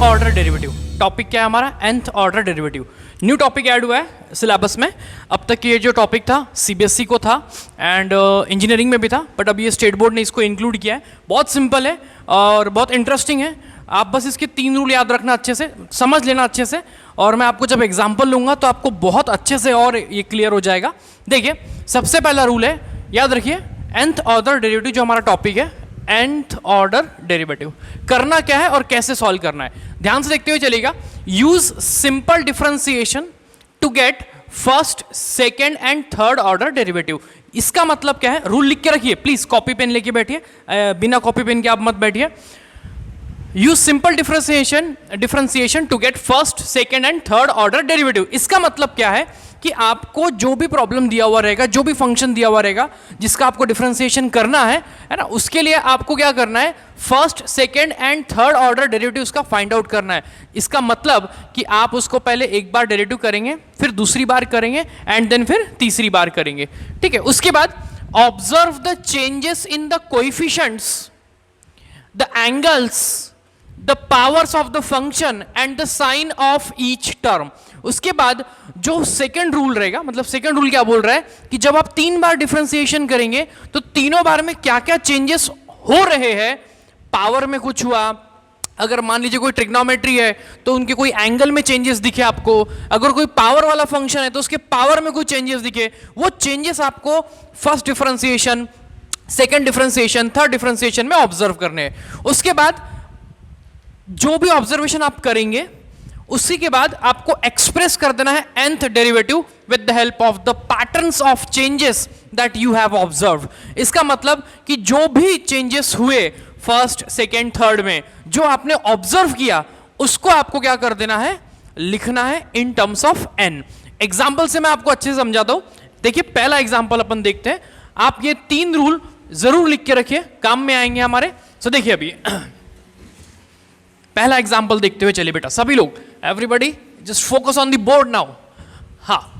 Order derivative. Topic क्या है हमारा? nth order derivative. New topic add हुआ है सिलेबस में। अब तक ये जो टॉपिक था सीबीएसई को था एंड इंजीनियरिंग में भी था, बट अब ये स्टेट बोर्ड ने इसको इंक्लूड किया है। बहुत सिंपल है और बहुत इंटरेस्टिंग है। आप बस इसके 3 रूल याद रखना, अच्छे से समझ लेना अच्छे से, और मैं आपको जब एग्जाम्पल लूंगा तो आपको बहुत अच्छे से और ये क्लियर हो जाएगा। देखिए, सबसे पहला रूल है, याद रखिए, nth ऑर्डर डेरिवेटिव जो हमारा टॉपिक है, nth ऑर्डर डेरिवेटिव करना क्या है और कैसे सॉल्व करना है, ध्यान से देखते हुए चलेगा। Use simple differentiation to get first, second and third order derivative. इसका मतलब क्या है? रूल लिख के रखिए प्लीज, कॉपी पेन लेके बैठिए, बिना कॉपी पेन के आप मत बैठिए। Use simple differentiation to get first, second and third order derivative. इसका मतलब क्या है कि आपको जो भी प्रॉब्लम दिया हुआ रहेगा, जो भी फंक्शन दिया हुआ रहेगा जिसका आपको डिफरेंशिएशन करना है ना, उसके लिए आपको क्या करना है? First, second and third order derivative उसका फाइंड आउट करना है। इसका मतलब कि आप उसको पहले एक बार डेरिवेटिव करेंगे, फिर दूसरी बार करेंगे एंड देन फिर तीसरी बार करेंगे। ठीक है, उसके बाद observe the changes in the coefficients, the angles, the powers of the function and the sign of each term. उसके बाद जो सेकेंड रूल रहेगा, मतलब सेकेंड रूल क्या बोल रहा है कि जब आप 3 बार डिफरेंशिएशन करेंगे तो तीनों बार में क्या क्या चेंजेस हो रहे हैं। पावर में कुछ हुआ, अगर मान लीजिए कोई ट्रिग्नोमेट्री है तो उनके कोई एंगल में चेंजेस दिखे आपको, अगर कोई पावर वाला फंक्शन है तो उसके पावर में कोई चेंजेस दिखे, वो चेंजेस आपको first differentiation, second differentiation, third differentiation में ऑब्जर्व करने हैं। उसके बाद जो भी ऑब्जर्वेशन आप करेंगे उसी के बाद आपको एक्सप्रेस कर देना है nth derivative with the help of the patterns of changes that you have observe. इसका मतलब कि जो भी चेंजेस हुए फर्स्ट, सेकेंड, थर्ड में, जो आपने ऑब्जर्व किया उसको आपको क्या कर देना है? लिखना है in terms of n। Example से मैं आपको अच्छे से समझाता हूं। देखिए, पहला एग्जाम्पल अपन देखते हैं। आप ये 3 रूल जरूर लिख के रखिए, काम में आएंगे हमारे। सो देखिए, अभी पहला एग्जाम्पल देखते हुए चलिए बेटा, सभी लोग, everybody just focus on the board now. हाँ,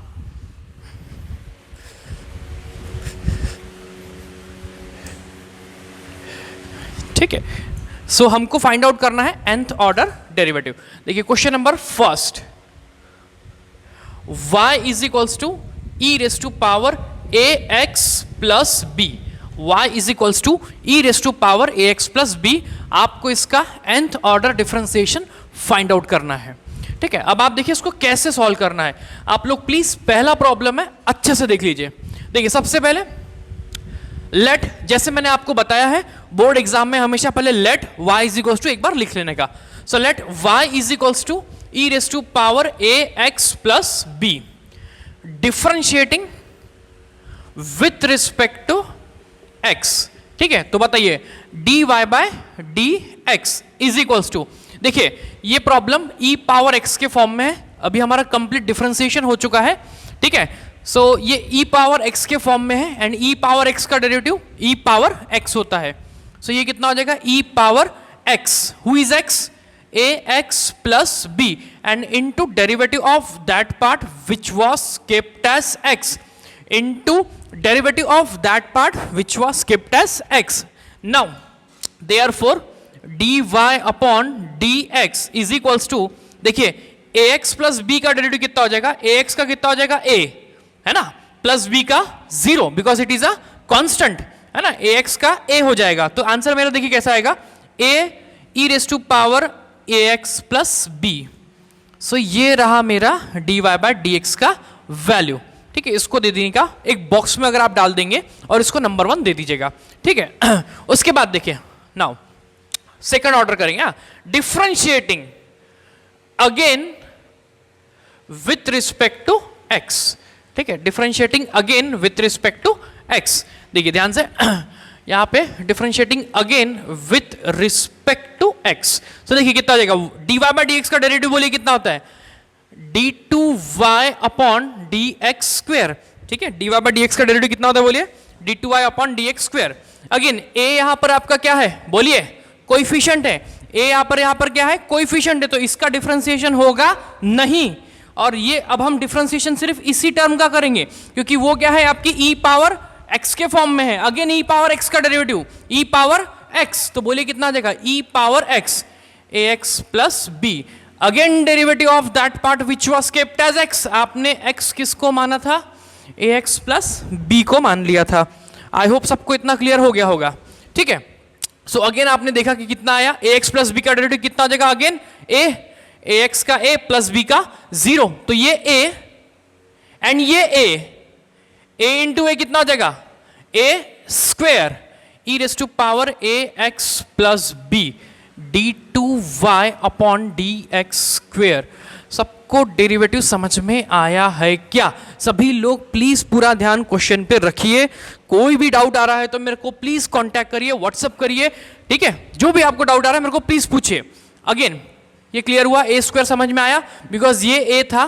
ठीक है। सो हमको फाइंड आउट करना है nth ऑर्डर डेरिवेटिव। देखिए, question number first, y is equals to e raise to power ax plus b। y is equals to e raise to power ax plus b। आपको इसका nth order differentiation find out करना है। ठीक है, अब आप देखिए इसको कैसे सॉल्व करना है। आप लोग प्लीज पहला प्रॉब्लम है, अच्छे से देख लीजिए। देखिए, सबसे पहले लेट, जैसे मैंने आपको बताया है बोर्ड एग्जाम में हमेशा पहले let y is equals to एक बार लिख लेने का। So let y is equals to e raise to power ax plus b, differentiating with respect to x। ठीक है, तो बताइए dy by dx is equals to, देखिए ये प्रॉब्लम e पावर x के फॉर्म में है, अभी हमारा कंप्लीट डिफरेंशिएशन हो चुका है। ठीक है, सो ये e पावर x के फॉर्म में है एंड e पावर x का डेरिवेटिव e पावर x होता है। सो ये कितना हो जाएगा? e power x, who is x? ax plus b and into derivative of that part which was kept as x into derivative of that part which was kept as x. Now therefore dy upon dx is equals to, देखिए ax plus b का derivative कितना हो जाएगा? ax का कितना हो जाएगा? a है ना, प्लस b का 0 because it is a constant, है ना। ax का a हो जाएगा, तो आंसर मेरा देखिए कैसा आएगा? a e raise to power ax plus b। So ये रहा मेरा dy बाय dx का वैल्यू। ठीक है, इसको दे देने का एक बॉक्स में अगर आप डाल देंगे और इसको नंबर 1 दे दीजिएगा। ठीक है, उसके बाद देखिए, नाउ सेकंड ऑर्डर करेंगे, differentiating again with respect to x। ठीक है, differentiating again with respect to x। देखिए ध्यान से, यहां पे differentiating again with respect to x। तो देखिए कितना हो जाएगा? dy बाय dx का डेरिवेटिव बोलिए कितना होता है? d2y upon dx square. ठीक है, dy बाय dx का डेरिवेटिव कितना होता है बोलिए? d2y upon dx square. Again a यहां पर आपका क्या है बोलिए? कोएफिशिएंट है। a यहां पर क्या है? कोएफिशिएंट है, तो इसका डिफरेंशिएशन होगा नहीं। और ये अब हम डिफरेंशिएशन सिर्फ इसी टर्म का करेंगे क्योंकि वो क्या है? आपकी e पावर x के फॉर्म में है। अगेन e पावर x का डेरिवेटिव e पावर x, तो बोलिए कितना आ जाएगा? e power x a x plus b. Again derivative of that part which was kept as x, आपने एक्स किसको माना था, ए एक्स प्लस बी को मान लिया था। आई होप सबको इतना क्लियर हो गया होगा, ठीक है। सो अगेन आपने देखा कि कितना आया, ए एक्स प्लस बी का डेरिवेटिव कितना आ जाएगा, अगेन ए एक्स का ए प्लस बी का 0, तो ये ए एंड ये ए इंटू ए कितना हो जाएगा, a square e raise to power a x plus b d two y upon d x square. सबको डेरिवेटिव समझ में आया है क्या? सभी लोग प्लीज पूरा ध्यान क्वेश्चन पे रखिए। कोई भी डाउट आ रहा है तो मेरे को प्लीज कांटेक्ट करिए, व्हाट्सअप करिए, ठीक है। जो भी आपको डाउट आ रहा है मेरे को प्लीज पूछिए। अगेन ये क्लियर हुआ, ए स्क्वायर समझ में आया, बिकॉज ये ए था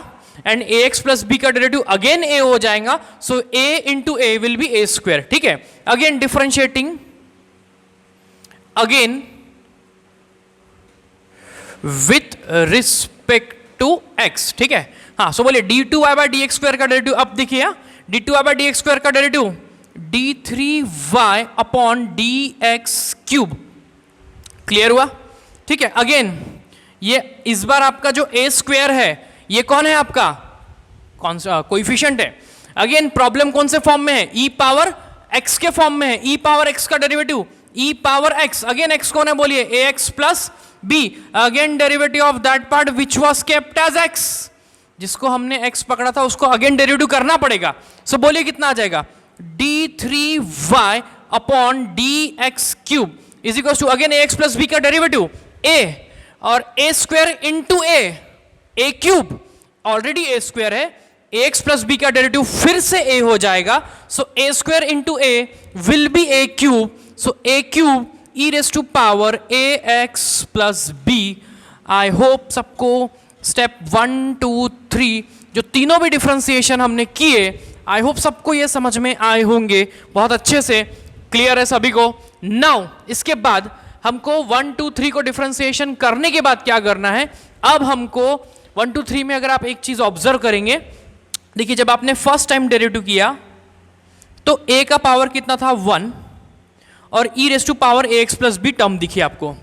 and a x plus b का डेरिवेटिव अगेन ए हो जाएगा, so a into a will be a square, ठीक है। Again differentiating again with respect to x, ठीक है। हाँ, सो बोलिए d two y by d x square का डेरिवेटिव, अब देखिए d two y by d x square का derivative d three y upon d x cube, clear हुआ, ठीक है। अगेन ये इस बार आपका जो ए स्क्वायर है ये कौन है आपका, कौन सा कोएफिशिएंट है। अगेन प्रॉब्लम कौन से फॉर्म में है, ई पावर एक्स के फॉर्म में है, ई पावर एक्स का derivative e power x, again x कौन है बोलिए, a x plus b, again derivative of that part which was kept as x, जिसको हमने एक्स पकड़ा था उसको अगेन डेरिवेटिव करना पड़ेगा। सो बोलिए कितना आ जाएगा, d three y upon d x cube is equal to again a x plus b का डेरिवेटिव ए और a square into a cube, already a square है, ए एक्स प्लस बी का डेरिवेटिव फिर से ए हो जाएगा, so a square into a will be a cube, so a cube e raise to power a x plus b. I hope सबको step 1 2 3 जो तीनों भी डिफरेंशिएशन हमने किए, आई होप सबको ये समझ में आए होंगे, बहुत अच्छे से क्लियर है सभी को। नाउ इसके बाद हमको 1 2 3 को डिफरेंशिएशन करने के बाद क्या करना है, अब हमको 1 2 3 में अगर आप एक चीज ऑब्जर्व करेंगे, देखिए जब आपने फर्स्ट टाइम डेरिवेटिव किया तो a का पावर कितना था 1 और e raise to power a x plus b term दिखी आपको,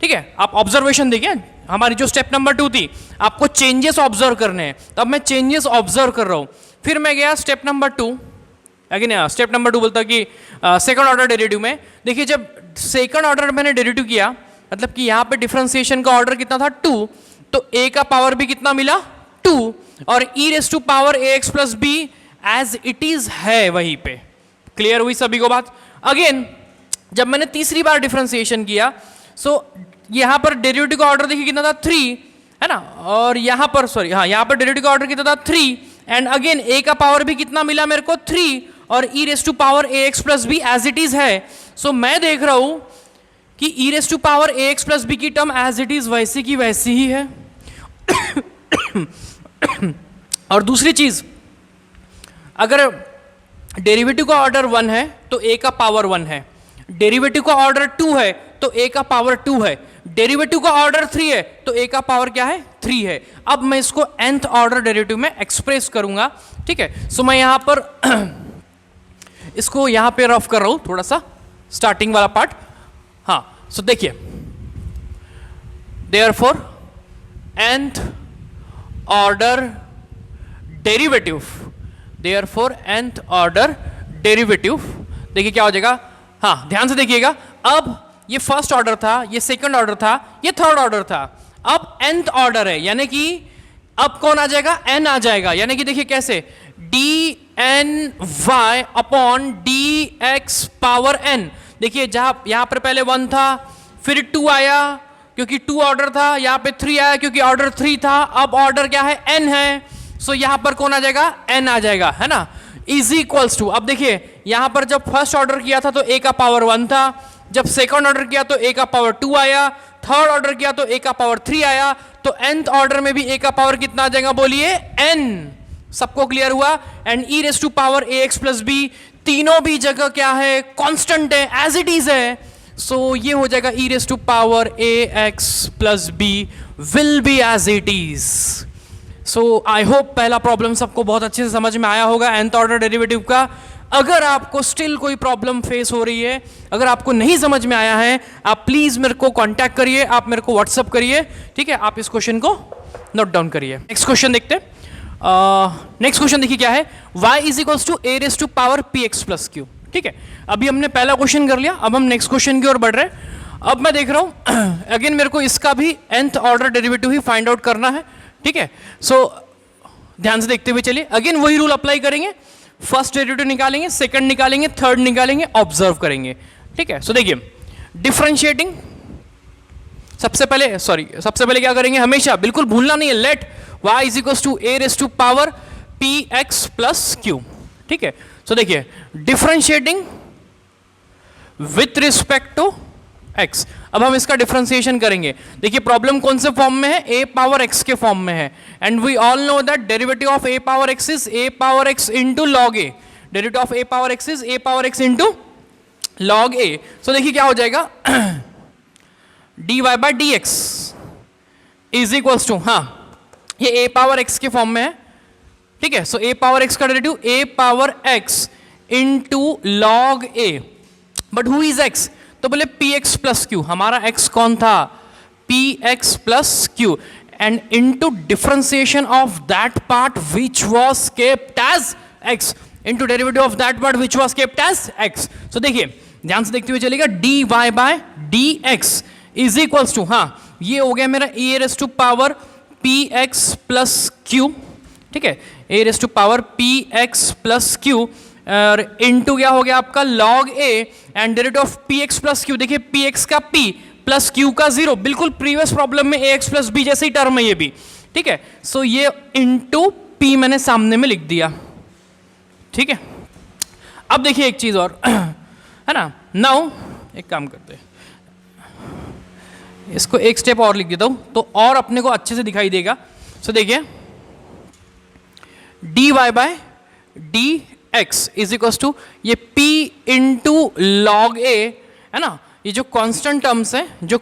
ठीक है। आप ऑब्जर्वेशन देखिए, हमारी जो स्टेप नंबर 2 थी आपको चेंजेस ऑब्जर्व करने हैं, तब मैं चेंजेस ऑब्जर्व कर रहा हूं। फिर मैं गया step number 2, again step number 2 बोलता कि सेकंड ऑर्डर डेरिवेटिव में, देखिए जब सेकंड ऑर्डर मैंने डेरिवेटिव किया, मतलब कि यहां पे डिफरेंशिएशन का ऑर्डर कितना था 2, तो a का पावर भी कितना मिला 2 और e raise to power a x plus b as it is है वहीं पे। क्लियर हुई सभी को बात। अगेन जब मैंने तीसरी बार डिफरेंशिएशन किया, सो यहां पर डेरिवेटिव का ऑर्डर देखिए कितना था 3, है ना, और यहां पर सॉरी हाँ यहां पर डेरिवेटिव का ऑर्डर कितना था 3 एंड अगेन a का पावर भी कितना मिला मेरे को 3 और e raise to power a x plus b as it is है। सो मैं देख रहा हूं कि e raise to power a x plus b की टर्म एज इट इज वैसी की वैसी ही है। और दूसरी चीज, अगर डेरिवेटिव का ऑर्डर 1 है तो a का पावर 1 है, डेरिवेटिव का ऑर्डर 2 है तो a का पावर 2 है, डेरिवेटिव का ऑर्डर 3 है तो a का पावर क्या है 3 है। अब मैं इसको nth ऑर्डर डेरिवेटिव में एक्सप्रेस करूंगा, ठीक है। सो मैं यहां पर इसको यहां पे रफ कर रहा हूं थोड़ा सा, स्टार्टिंग वाला पार्ट। हाँ, सो देखिए therefore nth order derivative, therefore nth order derivative, देखिए क्या हो जाएगा, हाँ ध्यान से देखिएगा। अब ये फर्स्ट ऑर्डर था, ये सेकंड ऑर्डर था, ये थर्ड ऑर्डर था, अब nth ऑर्डर है, यानी कि अब कौन आ जाएगा, n आ जाएगा। यानी कि देखिए कैसे, d n y upon d x power n। देखिए जहां यहां पर पहले 1 था, फिर 2 आया क्योंकि 2 ऑर्डर था, यहां पे 3 आया क्योंकि ऑर्डर 3 था, अब ऑर्डर क्या है n है, सो यहां पर कौन आ जाएगा, n आ जाएगा, है ना, इज इक्वल्स टू। अब देखिए यहां पर जब फर्स्ट ऑर्डर किया था तो a का पावर 1 था, जब सेकंड ऑर्डर किया तो a का पावर 2 आया, थर्ड ऑर्डर किया तो a का पावर 3 आया, तो nth ऑर्डर में भी a का पावर कितना आ जाएगा बोलिए n। सबको क्लियर हुआ। And e raise to power a x plus b तीनों भी जगह क्या है, कांस्टेंट है, एज इट इज है। सो ये हो जाएगा e raise to power a x plus b will be as it is. So I hope पहला प्रॉब्लम सबको बहुत अच्छे से समझ में आया होगा nth ऑर्डर डेरिवेटिव का। अगर आपको स्टिल कोई प्रॉब्लम फेस हो रही है, अगर आपको नहीं समझ में आया है, आप प्लीज मेरे को कांटेक्ट करिए, आप मेरे को व्हाट्सअप करिए, ठीक है। आप इस क्वेश्चन को नोट डाउन करिए। नेक्स्ट क्वेश्चन देखते हैं। नेक्स्ट क्वेश्चन देखिए क्या है, y is equals to a raise to power px plus q, ठीक है। अभी हमने पहला क्वेश्चन कर लिया, अब हम नेक्स्ट क्वेश्चन की ओर बढ़ रहे हैं। अब मैं देख रहा हूं अगेन मेरे को इसका भी nth ऑर्डर डेरिवेटिव ही फाइंड आउट करना है, ठीक है। सो ध्यान से देखते हुए चलिए, अगेन वही रूल अप्लाई करेंगे, फर्स्ट डेरिवेटिव निकालेंगे, सेकंड निकालेंगे, थर्ड निकालेंगे, ऑब्जर्व करेंगे, ठीक है। सो देखिए डिफरेंशिएटिंग, सबसे पहले क्या करेंगे, हमेशा बिल्कुल भूलना नहीं है, let y is equal to a raise to power px plus q, ठीक है। सो देखिए differentiating with respect to x, अब हम इसका डिफरेंशिएशन करेंगे। देखिए प्रॉब्लम कौन से फॉर्म में है, a पावर x के फॉर्म में है, and we all know that derivative of a power x is a power x into log a, derivative of a power x is a power x into log a। So देखिए क्या हो जाएगा dy by dx is equals to, हाँ ये a power x के form में है, ठीक है। सो a पावर x का derivative a power x into log a, but who is x, तो बोले px प्लस q, हमारा x कौन था, px plus q, and into differentiation of that part which was kept as x into derivative of that part which was kept as x। So देखिए ध्यान से देखते हुए चलेगा, dy by dx is equals to, हाँ ये हो गया मेरा a raise to power px plus q, ठीक है, a raise to power px plus q और इनटू क्या हो गया आपका log a and derivative of px plus q, देखिए px का p प्लस q का 0, बिल्कुल प्रीवियस प्रॉब्लम में ax प्लस b जैसे ही टर्म है ये भी, ठीक है। सो ये इनटू p मैंने सामने में लिख दिया, ठीक है। अब देखिए एक चीज और है ना, नाउ एक काम करते हैं, इसको एक स्टेप और लिख देता हूं तो और अपने को अच्छे से दिखाई देगा। सो देखिए dy by dx is equals to ये p इंटू log a, है ना, ये जो कांस्टेंट टर्म्स हैं जो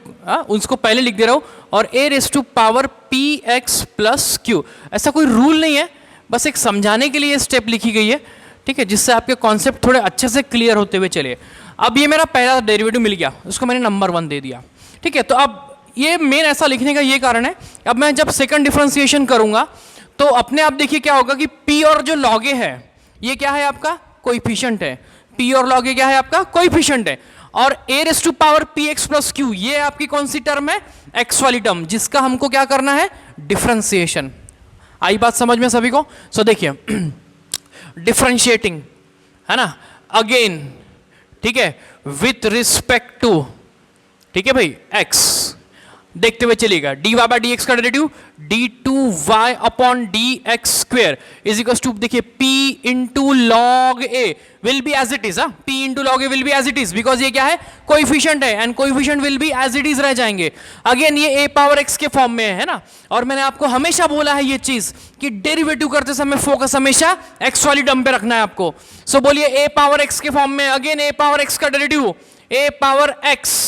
उसको पहले लिख दे रहा हूं, और a raise to power px plus q। ऐसा कोई रूल नहीं है, बस एक समझाने के लिए स्टेप लिखी गई है, ठीक है, जिससे आपके कॉन्सेप्ट थोड़े अच्छे से क्लियर होते हुए चले। अब ये मेरा पहला डेरिवेटिव मिल गया, उसको मैंने नंबर 1 दे दिया, ठीक है। तो अब ये मेन ऐसा लिखने का ये कारण है, अब मैं जब सेकंड डिफरेंशिएशन करूंगा तो अपने आप देखिए क्या होगा कि p और जो log a है ये क्या है आपका कोएफिशिएंट है, p और log a क्या है आपका कोएफिशिएंट है, और a raise to power px plus q ये आपकी कौन सी टर्म है, x वाली टर्म, जिसका हमको क्या करना है डिफरेंशिएशन। आई बात समझ में सभी को। सो देखिए डिफरेंशिएटिंग, है ना, अगेन, ठीक है, विथ रिस्पेक्ट टू, ठीक है भाई x, देखते हुए चलिएगा dy बाय dx का derivative d2y upon dx square is equal to, देखिए p into log a will be as it is, p into log a will be as it is, because ये क्या है coefficient है, and coefficient will be as it is रह जाएंगे। Again ये a power x के form में है ना, और मैंने आपको हमेशा बोला है ये चीज कि डेरिवेटिव करते समय फोकस हमेशा x वाली टर्म पे रखना है आपको। सो बोलिए a पावर x के फॉर्म में, अगेन a पावर x का डेरिवेटिव a पावर x,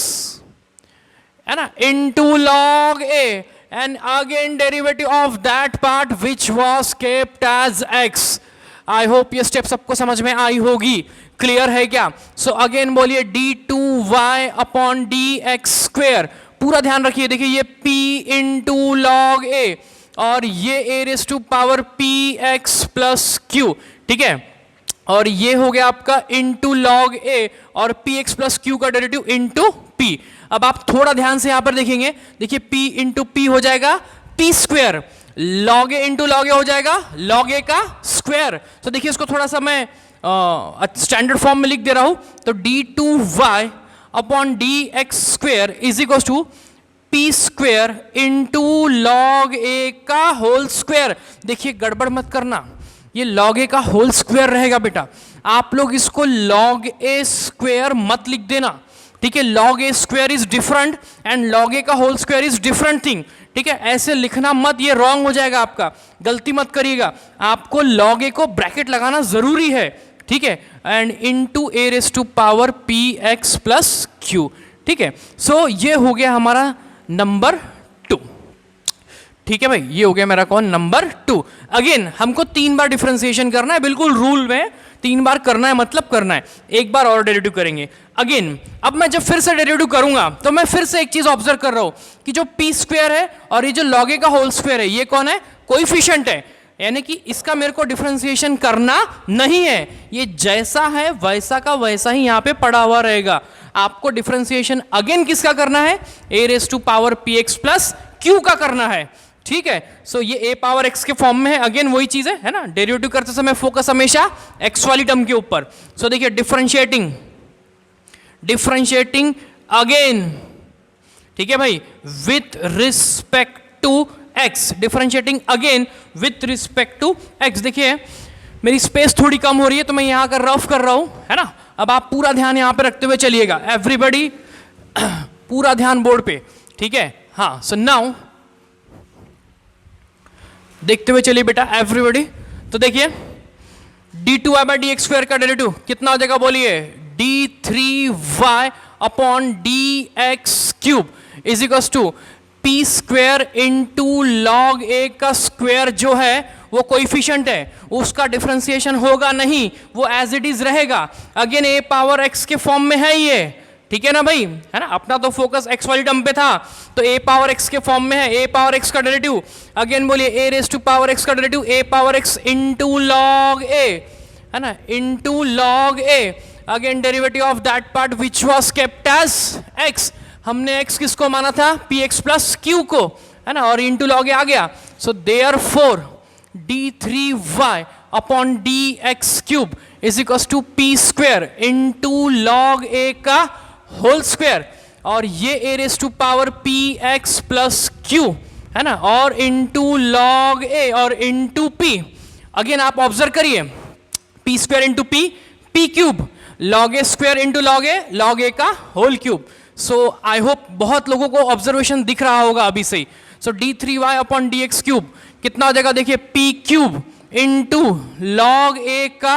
है ना, into log a and again derivative of that part which was kept as x। I hope ये स्टेप सबको समझ में आई होगी, क्लियर है क्या। सो अगेन बोलिए d2y अपॉन dx स्क्वायर, पूरा ध्यान रखिए, देखिए ये p इंटू log a और ये a raise to power px plus q, ठीक है, और ये हो गया आपका इंटू log a और px प्लस q का डेरिवेटिव इंटू p। अब आप थोड़ा ध्यान से यहां पर देखेंगे, देखिए p इंटू p हो जाएगा p square, log a into log a हो जाएगा log a का स्क्वायर। तो देखिए इसको थोड़ा सा मैं स्टैंडर्ड फॉर्म में लिख दे रहा हूं, तो d2y upon dx square is equal to p square into log a का होल स्क्वायर। देखिए गड़बड़ मत करना, ये log a का होल स्क्वायर रहेगा बेटा, आप लोग इसको log a स्क्वायर मत लिख देना, ठीक है। log a square is different and log a का whole square is different thing, ठीक है, ऐसे लिखना मत, ये रॉन्ग हो जाएगा आपका, गलती मत करिएगा, आपको log a को ब्रैकेट लगाना जरूरी है, ठीक है, and into a raise to power px plus q, ठीक है। सो ये हो गया हमारा नंबर 2, ठीक है भाई, ये हो गया मेरा कौन नंबर 2। अगेन हमको 3 बार डिफरेंशिएशन करना है, बिल्कुल रूल में 3 बार करना है मतलब करना है, एक बार और डेरिवेटिव करेंगे अगेन। अब मैं जब फिर से डेरिवेटिव करूंगा तो मैं फिर से एक चीज ऑब्जर्व कर रहा हूं कि जो पी स्क्वायर है और ये जो लॉग ए का होल स्क्वायर है, ये कौन है? कोएफिशिएंट है, यानी कि इसका मेरे को डिफरेंशिएशन करना नहीं है, ये जैसा है वैसा का वैसा ही यहां पे पड़ा हुआ रहेगा। आपको डिफरेंशिएशन अगेन किसका करना है? A raise to power p x plus q का करना है, ठीक है। सो ये ए पावर एक्स के फॉर्म में है, अगेन वही चीज है ना, डेरिवेटिव करते समय फोकस हमेशा एक्स वाली टर्म के ऊपर। सो देखिए डिफरेंशिएटिंग अगेन, ठीक है भाई, with respect to x, differentiating again with respect to x. देखिए मेरी स्पेस थोड़ी कम हो रही है तो मैं यहां कर रफ कर रहा हूं, है ना। अब आप पूरा ध्यान यहां पे रखते हुए चलिएगा, एवरीबॉडी पूरा ध्यान बोर्ड पे, ठीक है। हाँ, सो नाउ देखते हुए चलिए बेटा एवरीबॉडी। तो देखिए d2y/dx² का डेरिवेटिव कितना हो जाएगा बोलिए? d3y upon dx³ is equals to p square into log a का स्क्वेयर जो है वो कोएफिशिएंट है, उसका डिफरेंशिएशन होगा नहीं, वो एज इट इज रहेगा। अगेन ए पावर एक्स के फॉर्म में है ये, ठीक है ना भाई, है ना। अपना तो फोकस एक्स वाली टर्म पे था, तो ए पावर एक्स के फॉर्म में है। ए पावर एक्स का डेरिवेटिव अगेन बोलिए a raise to power x का derivative a power x into log a, है ना, into log a. Again derivative of that part which was kept as x, हमने x किसको माना था? P x plus Q को, है ना, और इंटू लॉग ए आ गया। So therefore d3y upon dx³ is equals to p square into log a का होल स्क्वायर, और ये a raise to power p x plus q, है ना, और इंटू लॉग ए और इंटू पी। अगेन आप ऑब्जर्व करिए, p square into p, p cube, log a square into log a का whole cube. So I hope बहुत लोगों को ऑब्जर्वेशन दिख रहा होगा अभी से ही। सो d3y अपॉन dx³ कितना हो जाएगा? देखिए p cube into log a का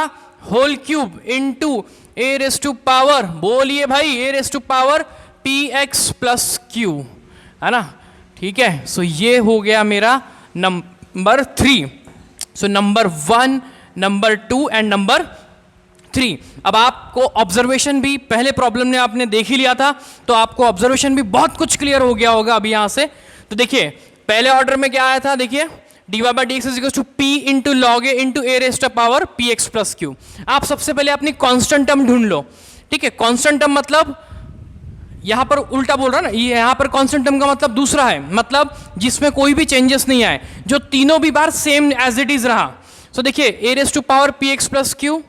whole cube into a raise to power, बोलिए भाई, a raise to power p x plus q, है ना, ठीक है। सो ये हो गया मेरा number 3। So number 1, number 2 and number 3। अब आपको ऑब्जर्वेशन भी पहले प्रॉब्लम ने आपने देख ही लिया था, तो आपको ऑब्जर्वेशन भी बहुत कुछ क्लियर हो गया होगा अभी यहां से। तो देखिए पहले ऑर्डर में क्या आया था? देखिए dy/dx is equal to p into log a into a raise to power p x plus q. आप सबसे पहले अपनी कांस्टेंट टर्म ढूंढ लो, ठीक है। कांस्टेंट टर्म मतलब यहां पर उल्टा बोल रहा ना, ये यहां पर कांस्टेंट टर्म का मतलब दूसरा है, मतलब जिसमें कोई भी चेंजेस नहीं आए, जो तीनों भी बार सेम एज इट इज रहा। सो देखिए a raise to power p x plus q,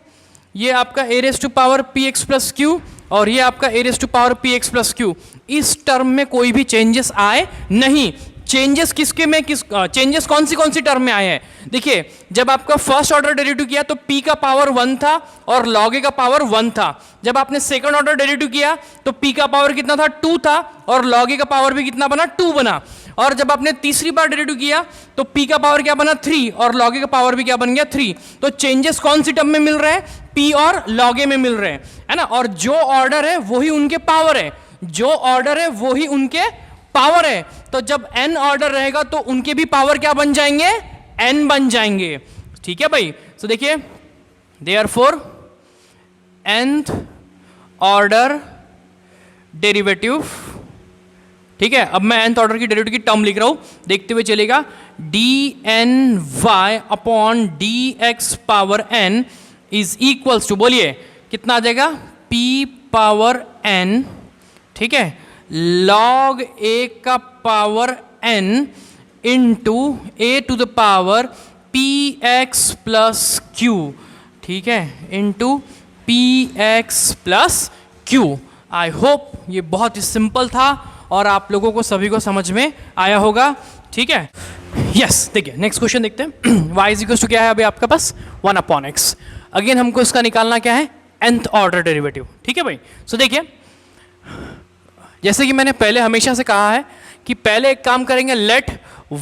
ये आपका a raise to power p x plus q, और ये आपका a raise to power p x plus q. इस टर्म में कोई भी चेंजेस आए नहीं। चेंजेस किसके में, चेंजेस कौन सी टर्म में आए हैं? देखिए जब आपका फर्स्ट ऑर्डर डेरिवेटिव किया तो p का पावर 1 था और log a का पावर 1 था। जब आपने सेकंड ऑर्डर डेरिवेटिव किया तो p का पावर कितना था? 2 था, और log a का पावर भी कितना बना? 2 बना। और जब आपने तीसरी बार डेरिवेटिव किया तो p का पावर क्या बना? 3, और log a का पावर भी क्या बन गया? 3। तो चेंजेस कौन सी टर्म में मिल रहे हैं? p और log a में मिल रहे हैं, है ना। और जो ऑर्डर है वही उनके पावर है, जो ऑर्डर है वही उनके पावर है। तो जब n ऑर्डर रहेगा तो उनके भी पावर क्या बन जाएंगे? n बन जाएंगे, ठीक है भाई। तो देखिए देयरफॉर nth ऑर्डर डेरिवेटिव, ठीक है। अब मैं nth ऑर्डर की डेरिवेटिव की टर्म लिख रहा हूं, देखते हुए चलेगा। dny upon dx power n is equals to, बोलिए कितना आ जाएगा? p पावर n, ठीक है, log a का power n into a to the power p x plus q, ठीक है, into p x plus q. I hope ये बहुत ही सिंपल था और आप लोगों को सभी को समझ में आया होगा, ठीक है। यस, देखिए नेक्स्ट क्वेश्चन देखते हैं। y इज इक्वल टू क्या है अभी आपके पास? 1 अपॉन एक्स। अगेन हमको इसका निकालना क्या है? nth ऑर्डर डेरिवेटिव, ठीक है भाई। सो देखिए जैसे कि मैंने पहले हमेशा से कहा है कि पहले एक काम करेंगे, let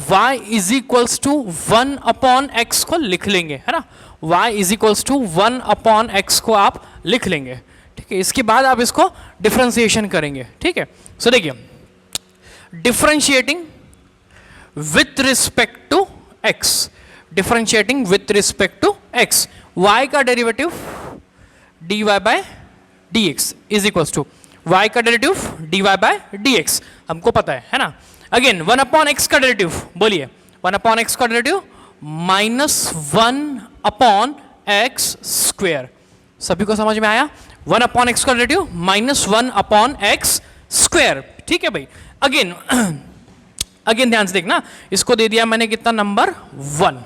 y is equals to 1 upon x को लिख लेंगे, है ना। y is equals to 1 upon x को आप लिख लेंगे, ठीक है। इसके बाद आप इसको डिफरेंशिएशन करेंगे, ठीक है। सो देखिए differentiating with respect to x, differentiating with respect to x, y का derivative d y by d x is equals to y का derivative d y by d x, हमको पता है ना. अगेन 1 अपॉन एक्स का derivative, बोलिए 1 upon x का derivative -1 upon x square. सभी को समझ में आया? 1 अपॉन एक्स का डेरिवेटिव -1 अपॉन एक्स स्क्वेयर. ठीक है भाई. अगेन अगेन ध्यान से देखना, इसको दे दिया मैंने कितना, नंबर 1.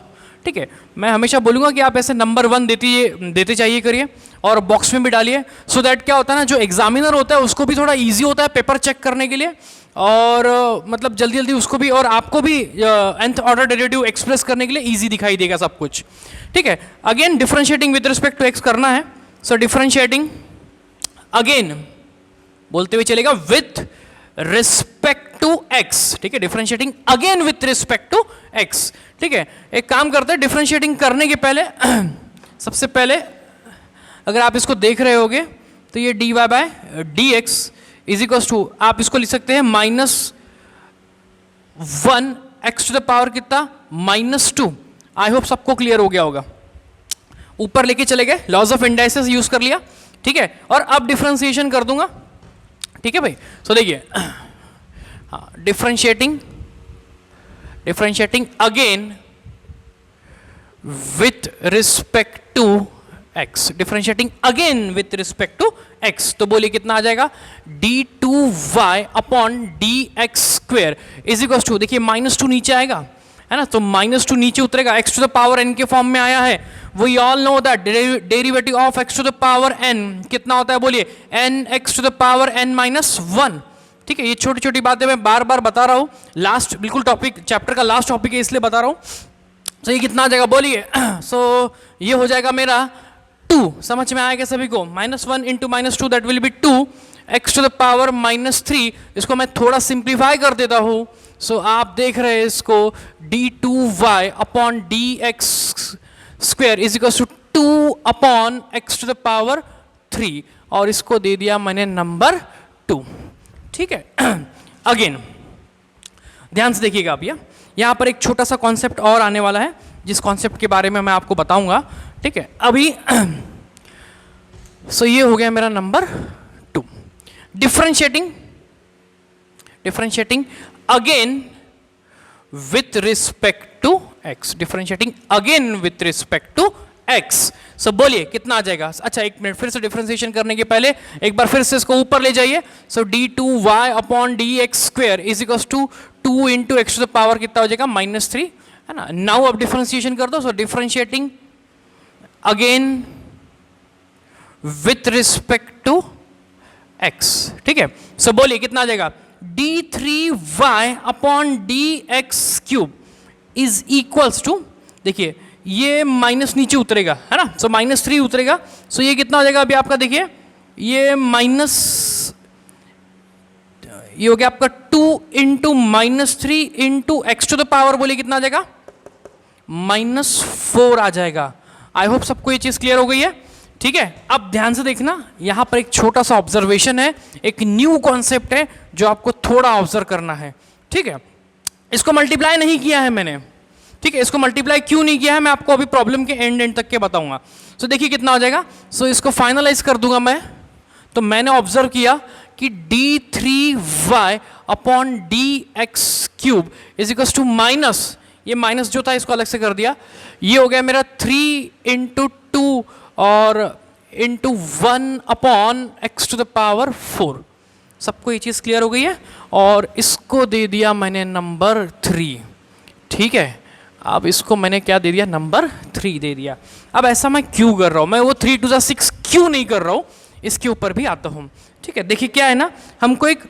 ठीक है, मैं हमेशा बोलूंगा कि आप ऐसे नंबर 1 देते चाहिए करिए और बॉक्स में भी डालिए, सो दैट क्या होता है ना, जो एग्जामिनर होता है उसको भी थोड़ा इजी होता है पेपर चेक करने के लिए, और मतलब जल्दी जल्दी उसको भी और आपको भी nth ऑर्डर डेरिवेटिव एक्सप्रेस करने के लिए इजी दिखाई देगा सब कुछ. ठीक है. Again differentiating with respect to x करना है, सो डिफरेंशिएटिंग अगेन बोलते हुए चलेगा विथ रिस्पेक्ट टू एक्स. ठीक है, differentiating again with respect to x. ठीक है, एक काम करते हैं, डिफरेंशिएटिंग करने के पहले सबसे पहले अगर आप इसको देख रहे होगे तो ये d y by d x is equals to, आप इसको लिख सकते हैं -1 एक्स टू द पावर कितना, -2. आई होप सबको क्लियर हो गया होगा. ऊपर लेके चले गए, लॉज ऑफ इंडाइसेस यूज कर लिया. ठीक है, और अब डिफरेंशिएशन कर दूंगा. ठीक है भाई. सो देखिए, differentiating again with respect to x, differentiating again with respect to x, तो बोलिए कितना आ जाएगा, d2y upon dx square is equal to, देखिए -2 नीचे आएगा है ना, तो -2 नीचे उतरेगा, x to the power n के फॉर्म में आया है. We all know that derivative of x to the power n कितना होता है, बोलिए n x to the power n -1. ठीक है, ये छोटी छोटी बातें मैं बार बार बता रहा हूँ, लास्ट बिल्कुल टॉपिक, चैप्टर का लास्ट टॉपिक है इसलिए बता रहा हूँ. तो ये कितना आ जाएगा बोलिए, सो ये हो जाएगा मेरा 2. समझ में आएगा सभी को, -1 into -2 that will be 2 x to the power -3. इसको मैं थोड़ा सिंप्लीफाई कर देता हूँ, सो आप देख रहे हैं इसको d2y upon dx square is equal to 2 upon x to the power 3, और इसको दे दिया मैंने नंबर 2. ठीक है. अगेन ध्यान से देखिएगा आप, यहाँ पर एक छोटा सा कॉन्सेप्ट और आने वाला है, जिस कॉन्सेप्ट के बारे में मैं आपको बताऊंगा. ठीक है, अभी सो ये हो गया मेरा number 2. Differentiating again with respect to x, differentiating again with respect to x. So बोलिए कितना आ जाएगा. अच्छा एक मिनट, फिर से डिफरेंशिएशन करने के पहले एक बार फिर से इसको ऊपर ले जाइए. So d2y upon dx square is equal to 2 into x to the power कितना हो जाएगा, -3 है ना. नाउ अब डिफरेंशिएशन कर दो. So differentiating again with respect to x. ठीक है, सो बोलिए कितना आ जाएगा, d3y upon dx cube is equals to, देखिए ये माइनस नीचे उतरेगा है ना, सो -3 उतरेगा. सो ये कितना हो जाएगा अभी आपका, देखिए ये ये हो गया आपका 2 into -3 into x to the power, बोलिए कितना आ जाएगा, -4 आ जाएगा. आई होप सबको ये चीज क्लियर हो गई है. ठीक है, अब ध्यान से देखना, यहां पर एक छोटा सा ऑब्जर्वेशन है, एक न्यू कॉन्सेप्ट है जो आपको थोड़ा ऑब्जर्व करना है. ठीक है, इसको मल्टीप्लाई नहीं किया है मैंने. ठीक है, इसको मल्टीप्लाई क्यों नहीं किया है मैं आपको अभी प्रॉब्लम के एंड तक के बताऊंगा. सो देखिए कितना हो जाएगा. सो इसको फाइनलाइज कर दूंगा मैं. तो मैंने ऑब्जर्व किया कि d3y upon dx cube is equal to minus, ये माइनस जो था इसको अलग से कर दिया, ये हो गया मेरा 3 इंटू 2 और into 1 upon x to the power 4. सबको ये चीज़ क्लियर हो गई है, और इसको दे दिया मैंने नंबर 3. ठीक है, अब इसको मैंने क्या दे दिया, नंबर 3 दे दिया. अब ऐसा मैं क्यों कर रहा हूँ, मैं वो 3 टू 6 क्यों नहीं कर रहा हूँ, इसके ऊपर भी आता हूँ. ठीक है, देखिए क्या है ना, हमको एक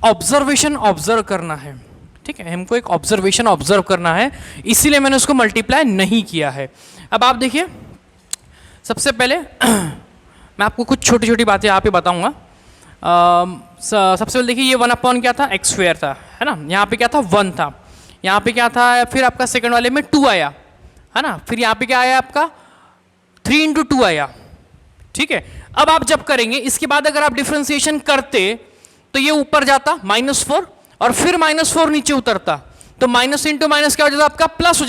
ऑब्जर्वेशन ऑब्जर्व करना है. ठीक है, हमको एक ऑब्जर्वेशन ऑब्जर्व करना है, इसीलिए मैंने उसको मल्टीप्लाई नहीं किया है. अब आप देखिए, सबसे पहले मैं आपको कुछ छोटी छोटी बातें यहाँ पे बताऊँगा. सबसे पहले देखिए, ये 1 अपॉन क्या था, एक्स स्क्वायर था है ना, यहाँ पे क्या था 1 था, यहाँ पे क्या था, फिर आपका सेकंड वाले में 2 आया है ना, फिर यहाँ पे क्या आया आपका 3 इंटू 2 आया. ठीक है, अब आप जब करेंगे इसके बाद अगर आप डिफरेंशिएशन करते तो ये ऊपर जाता -4 और फिर -4 नीचे उतरता, तो माइनस इंटू माइनस क्या हो जाता आपका, प्लस हो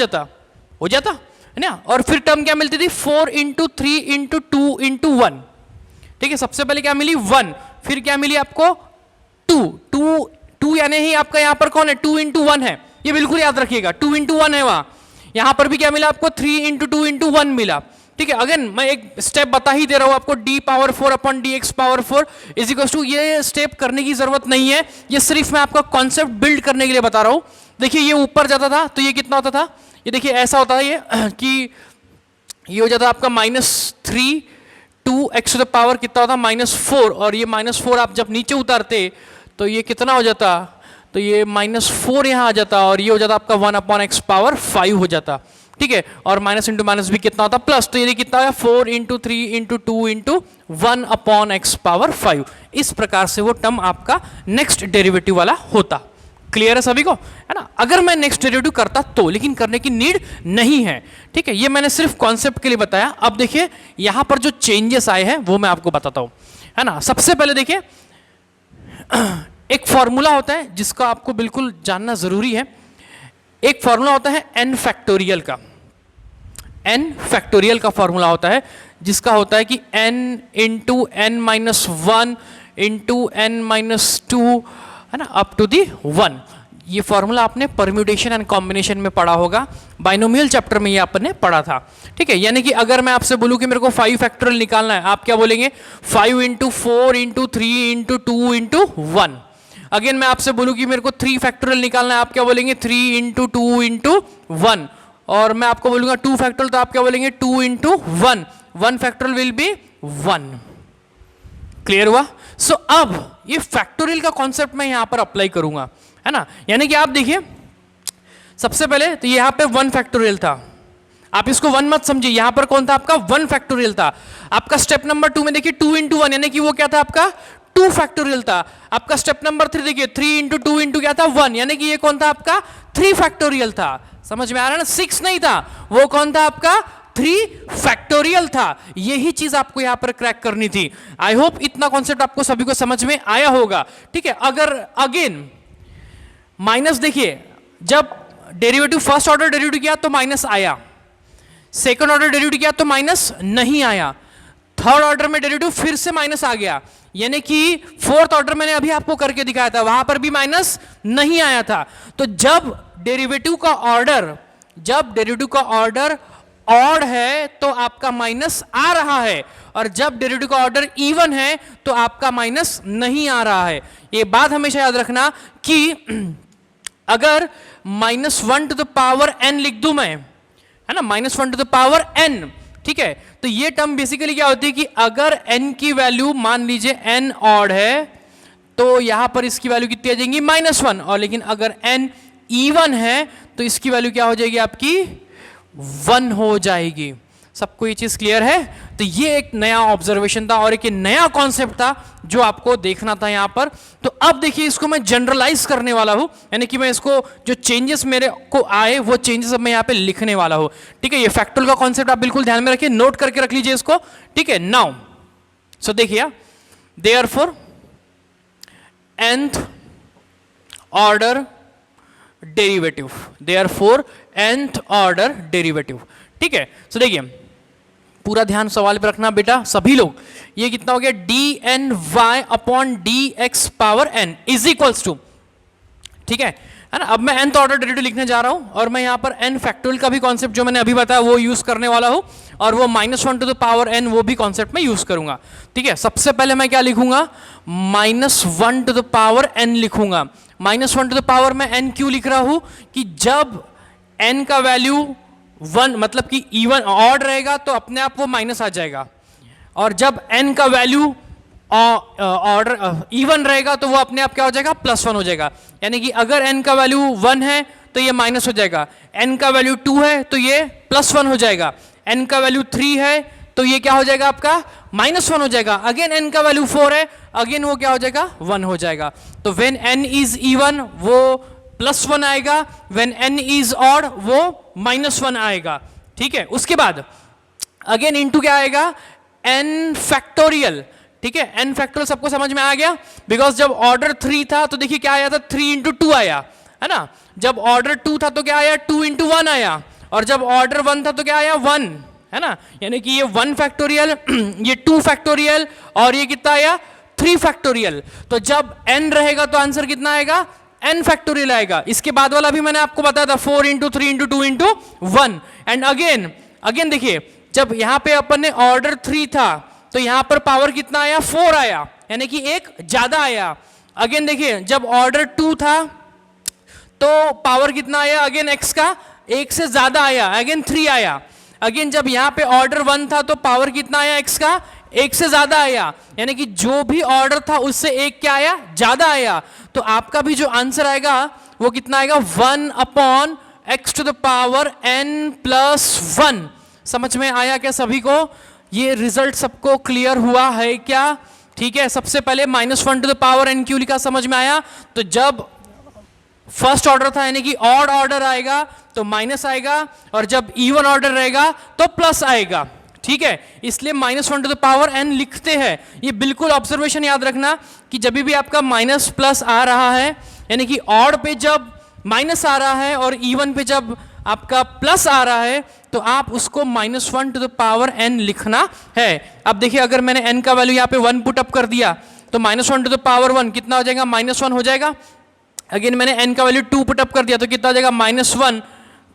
जाता है ना. और फिर टर्म क्या मिलती थी, 4 इंटू 3 इंटू 2 इंटू 1 ठीक है, सबसे पहले क्या मिली 1, फिर क्या मिली आपको 2 यानी ही आपका यहां पर कौन है 2 into 1 है, ये बिल्कुल याद रखिएगा 2 into 1 है वहां। यहां पर भी क्या मिला आपको 3 into 2 into 1 मिला। ठीक है, अगेन मैं एक स्टेप बता ही दे रहा हूं आपको, d⁴/dx⁴ इज इक्वल टू, ये स्टेप करने की जरूरत नहीं है, ये सिर्फ मैं आपका कॉन्सेप्ट बिल्ड करने के लिए बता रहा हूं। देखिए ये ऊपर जाता था तो ये कितना होता था, ये देखिए ऐसा होता है ये कि ये हो जाता आपका -3 2x टू द पावर कितना होता -4, और ये -4 आप जब नीचे उतारते तो ये कितना हो जाता, तो ये -4 यहाँ आ जाता और ये हो जाता आपका 1/x⁵ हो जाता। ठीक है, और माइनस इंटू माइनस भी कितना होता प्लस, तो ये कितना है 4 into 3 into 2 into 1/x⁵। इस प्रकार से वो टर्म आपका नेक्स्ट डेरिवेटिव वाला होता। क्लियर है सभी को, है ना। अगर मैं नेक्स्ट डेरिवेटिव करता तो, लेकिन करने की नीड नहीं है। ठीक है, ये मैंने सिर्फ कॉन्सेप्ट के लिए बताया। अब देखिए यहां पर जो चेंजेस आए हैं वो मैं आपको बताता हूं, है ना। सबसे पहले देखिए एक फॉर्मूला होता है जिसका आपको बिल्कुल जानना जरूरी है। एक फॉर्मूला होता है n फैक्टोरियल का, n फैक्टोरियल का फॉर्मूला होता है जिसका होता है कि n into n-1 into n-2, है ना, अप टू दी 1। ये फॉर्मूला आपने परम्यूटेशन एंड कॉम्बिनेशन में पढ़ा होगा, बाइनोमियल चैप्टर में ये आपने पढ़ा था। ठीक है, यानी कि अगर मैं आपसे बोलूं कि मेरे को 5 फैक्टोरियल निकालना है, आप क्या बोलेंगे 5 into 4 into 3 into 2 into 1। Again मैं आपसे बोलूं कि मेरे को 3 फैक्टोरियल निकालना है, आप क्या बोलेंगे 3 इंटू 2 इंटू 1। और मैं आपको बोलूंगा 2 फैक्टोरियल तो आप क्या बोलेंगे 2 into 1, 1 factorial will be 1। Clear हुआ। सो अब ये फैक्टोरियल का कॉन्सेप्ट मैं यहां पर अप्लाई करूंगा, है ना। यानी कि आप देखिए सबसे पहले तो यहां पे 1 फैक्टोरियल था, आप इसको 1 मत समझिए, यहां पर कौन था आपका 1 फैक्टोरियल था। आपका स्टेप नंबर 2 में देखिए 2 इंटू 1 यानी कि वो क्या था आपका 2 फैक्टोरियल था। आपका स्टेप नंबर 3 देखिए 3 इंटू 2 इंटू क्या था 1 यानी कि ये कौन था आपका 3 फैक्टोरियल था। समझ में आ रहा है ना, 6 नहीं था, वो कौन था आपका 3 फैक्टोरियल था। यही चीज आपको यहां पर क्रैक करनी थी। आई होप इतना कॉन्सेप्ट आपको सभी को समझ में आया होगा। ठीक है, अगर अगेन माइनस देखिए, जब डेरिवेटिव फर्स्ट ऑर्डर डेरिवेटिव किया तो माइनस आया, सेकंड ऑर्डर डेरिवेटिव किया तो माइनस नहीं आया, थर्ड ऑर्डर में डेरिवेटिव फिर से माइनस आ गया, यानी कि फोर्थ ऑर्डर मैंने अभी आपको करके दिखाया था वहां पर भी माइनस नहीं आया था। तो जब डेरिवेटिव का ऑर्डर ऑड है तो आपका माइनस आ रहा है, और जब डेरिवेटिव का ऑर्डर इवन है तो आपका माइनस नहीं आ रहा है। ये बात हमेशा याद रखना कि अगर -1 टू द पावर n लिख दूं मैं, है ना, -1 टू द पावर n, ठीक है, तो ये टर्म बेसिकली क्या होती है कि अगर n की वैल्यू मान लीजिए n ऑड है तो यहां पर इसकी वैल्यू कितनी आ जाएगी -1, और लेकिन अगर n इवन है तो इसकी वैल्यू क्या हो जाएगी आपकी 1 हो जाएगी। सबको ये चीज क्लियर है। तो ये एक नया ऑब्जर्वेशन था और एक नया कॉन्सेप्ट था जो आपको देखना था यहां पर। तो अब देखिए इसको मैं जनरलाइज करने वाला हूं, यानी कि मैं इसको जो चेंजेस मेरे को आए वो चेंजेस अब मैं यहां पे लिखने वाला हूं। ठीक है, ये फैक्टोरियल का कॉन्सेप्ट आप बिल्कुल ध्यान में रखिए, नोट करके रख लीजिए इसको। ठीक है, नाउ सो देखिए therefore nth order derivative, therefore nth order derivative. ठीक है, सो देखिए पूरा ध्यान सवाल पे रखना बेटा सभी लोग। ये कितना हो गया dny/dx⁴n इज इक्वल्स टू, ठीक है ना। अब मैं nth ऑर्डर डेरिवेटिव लिखने जा रहा हूं और मैं यहां पर n फैक्टोरियल का भी कॉन्सेप्ट जो मैंने अभी बताया वो यूज करने वाला हूं, और वो -1 टू द पावर n वो भी कॉन्सेप्ट में यूज करूंगा। ठीक है, सबसे पहले मैं क्या लिखूंगा -1 टू द पावर n लिखूंगा। -1 टू द पावर में n क्यों लिख रहा हूं कि जब n का वैल्यू 1 मतलब कि इवन ऑड रहेगा तो अपने आप वो माइनस आ जाएगा, और जब n का वैल्यू ऑर्डर इवन रहेगा तो वो अपने आप क्या हो जाएगा +1 हो जाएगा। यानी कि अगर n का वैल्यू 1 है तो ये माइनस हो जाएगा, n का वैल्यू 2 है तो ये +1 हो जाएगा, n का वैल्यू 3 है तो ये क्या हो जाएगा आपका -1 हो जाएगा, अगेन n का वैल्यू 4 है अगेन वो क्या हो जाएगा 1 हो जाएगा। तो व्हेन n इज इवन वो +1 आएगा, व्हेन n इज ऑड वो -1 आएगा। ठीक है, उसके बाद अगेन इनटू क्या आएगा n फैक्टोरियल। ठीक है, n फैक्टोरियल सबको समझ में आ गया, बिकॉज जब ऑर्डर 3 था तो देखिए क्या आया था 3 इंटू 2 आया, है ना। जब ऑर्डर 2 था तो क्या आया 2 इंटू 1 आया, और जब ऑर्डर 1 था तो क्या आया 1, है ना, यानी कि ये 1 फैक्टोरियल, ये 2 फैक्टोरियल और ये कितना आया 3 फैक्टोरियल। तो जब n रहेगा तो आंसर कितना आएगा n फैक्टोरियल आएगा। इसके बाद वाला भी मैंने आपको बताया था 4 into 3 into 2 into 1। And again देखिए, जब यहां पे अपन ने ऑर्डर 3 था तो यहां पर पावर कितना आया 4 आया, यानी कि एक ज्यादा आया। अगेन देखिए, जब ऑर्डर 2 था तो पावर कितना आया, अगेन x का एक से ज्यादा आया, अगेन 3 आया। अगेन जब यहां पे ऑर्डर 1 था तो पावर कितना आया x का, एक से ज्यादा आया, यानी कि जो भी ऑर्डर था उससे एक क्या आया, ज्यादा आया। तो आपका भी जो आंसर आएगा वो कितना आएगा 1 upon x to the power n plus 1। समझ में आया क्या सभी को? ये रिजल्ट सबको क्लियर हुआ है क्या? ठीक है, सबसे पहले -1 टू द पावर n क्यू लिखा, समझ में आया? तो जब फर्स्ट ऑर्डर था यानी कि ऑड ऑर्डर आएगा तो माइनस आएगा, और जब इवन ऑर्डर रहेगा तो प्लस आएगा। ठीक है, इसलिए -1 टू द पावर n लिखते हैं। ये बिल्कुल ऑब्जर्वेशन याद रखना कि जब भी आपका माइनस प्लस आ रहा है, यानी कि ऑड पे जब माइनस आ रहा है और इवन पे जब आपका प्लस आ रहा है, तो आप उसको -1 टू द पावर n लिखना है। अब देखिए, अगर मैंने n का वैल्यू यहाँ पे 1 पुट अप कर दिया तो -1 टू द पावर 1 कितना हो जाएगा, -1 हो जाएगा। अगेन मैंने n का वैल्यू 2 पुट अप कर दिया तो कितना हो जाएगा, -1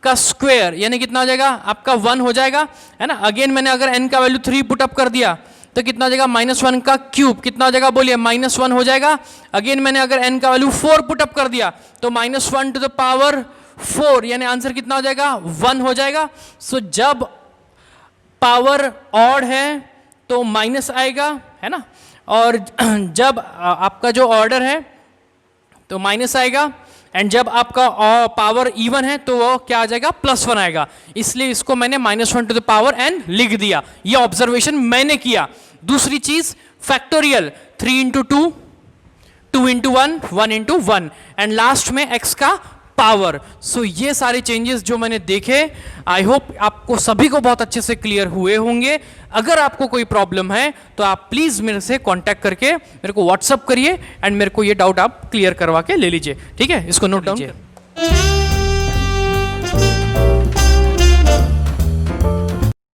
का स्क्वायर, यानी कितना हो जाएगा आपका 1 हो जाएगा, है ना। अगेन मैंने अगर n का वैल्यू 3 पुट अप कर दिया तो कितना हो जाएगा, -1 का क्यूब, कितना हो जाएगा बोलिए, -1 हो जाएगा। अगेन मैंने अगर n का वैल्यू 4 पुट अप कर दिया तो -1 टू द पावर 4, यानी आंसर कितना हो जाएगा, 1 हो जाएगा। सो जब पावर ऑड है तो माइनस आएगा, है ना, और जब आपका जो ऑर्डर है तो माइनस आएगा, एंड जब आपका पावर इवन है तो वो क्या आ जाएगा, +1 आएगा। इसलिए इसको मैंने -1 टू द पावर n लिख दिया। ये ऑब्जर्वेशन मैंने किया। दूसरी चीज factorial, 3 into 2, 2 into 1, 1 into 1, and last में x का पावर। सो ये सारे चेंजेस जो मैंने देखे, आई होप आपको सभी को बहुत अच्छे से क्लियर हुए होंगे। अगर आपको कोई प्रॉब्लम है तो आप प्लीज मेरे से कांटेक्ट करके मेरे को व्हाट्सअप करिए, एंड मेरे को ये डाउट आप क्लियर करवा के ले लीजिए। ठीक है, इसको नोट डाउन कीजिए।